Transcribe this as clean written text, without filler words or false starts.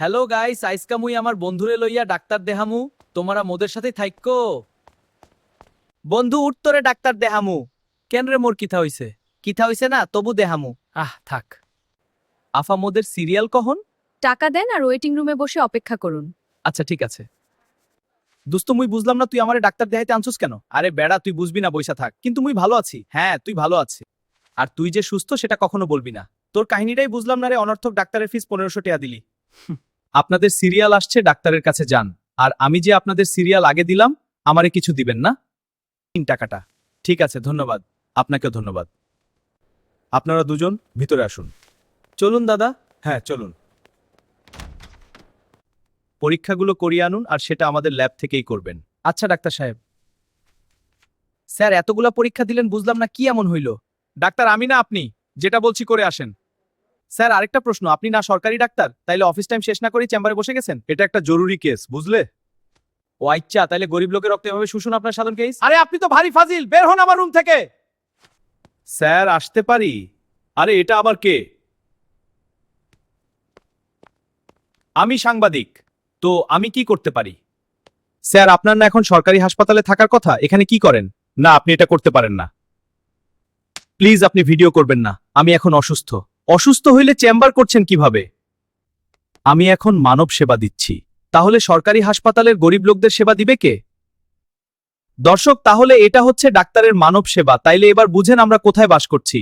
Hello guys, আইসকা মুই আমার বন্ধুরে লইয়া ডাক্তার দেহামু। তোমরা মোদের সাথে থাইক্কো। বন্ধু উত্তরে ডাক্তার দেহামু। কেন রে মোর কিথা হইছে না তবু দেহামু। থাক। আফা মোদের সিরিয়াল কখন? টাকা দেন আর ওয়েটিং রুমে বসে অপেক্ষা করুন। আচ্ছা ঠিক আছে। দোস্ত মুই বুঝলাম না তুই আমারে ডাক্তার দেখাইতে আনছস কেন? আরে বেড়া তুই বুঝবি না, বইসা থাক। কিন্তু মুই ভালো আছি। হ্যাঁ তুই ভালো আছিস। আর তুই যে সুস্থ সেটা কখনো বলবি না। তোর কাহিনীটাই বুঝলাম না রে, অনর্থক ডাক্তারের ফিস 1500 টাকা দিলি। আপনাদের সিরিয়াল আসছে, ডাক্তারের কাছে যান। আর আমি যে আপনাদের সিরিয়াল আগে দিলাম, আমারে কিছু দিবেন না? 3 টাকাটা। ঠিক আছে, ধন্যবাদ। আপনাকেও ধন্যবাদ। আপনারা দুজন ভিতরে আসুন। চলুন দাদা। হ্যাঁ চলুন। পরীক্ষাগুলো করিয়ে আনুন, আর সেটা আমাদের ল্যাব থেকেই করবেন। আচ্ছা ডাক্তার সাহেব। স্যার এতগুলা পরীক্ষা দিলেন, বুঝলাম না কি এমন হইল? ডাক্তার আমি না আপনি, যেটা বলছি করে আসেন। স্যার আরেকটা প্রশ্ন, আপনি না সরকারি ডাক্তার, তাইলে অফিস টাইম শেষ না করেই চেম্বারে বসে গেছেন? এটা একটা জরুরি কেস, বুঝলে? ও আচ্ছা, তাইলে গরিব লোকের রক্তে এভাবে শুশুন আপনার সাধারণ কেস? আরে আপনি তো ভারী ফাজিল, বের হন আমার রুম থেকে। স্যার আসতে পারি? আরে এটা আবার কে? আমি সাংবাদিক। তো আমি কি করতে পারি? স্যার আপনার না এখন সরকারি হাসপাতালে থাকার কথা, এখানে কি করেন? না আপনি এটা করতে পারেন না। প্লিজ আপনি ভিডিও করবেন না, আমি এখন অসুস্থ। অসুস্থ হইলে চেম্বার করছেন কিভাবে? আমি এখন মানব সেবা দিচ্ছি। তাহলে সরকারি হাসপাতালের গরিব লোকদের সেবা দিবে কে? দর্শক, তাহলে এটা হচ্ছে ডাক্তারের মানব সেবা। তাইলে এবার বুঝেন আমরা কোথায় বাস করছি।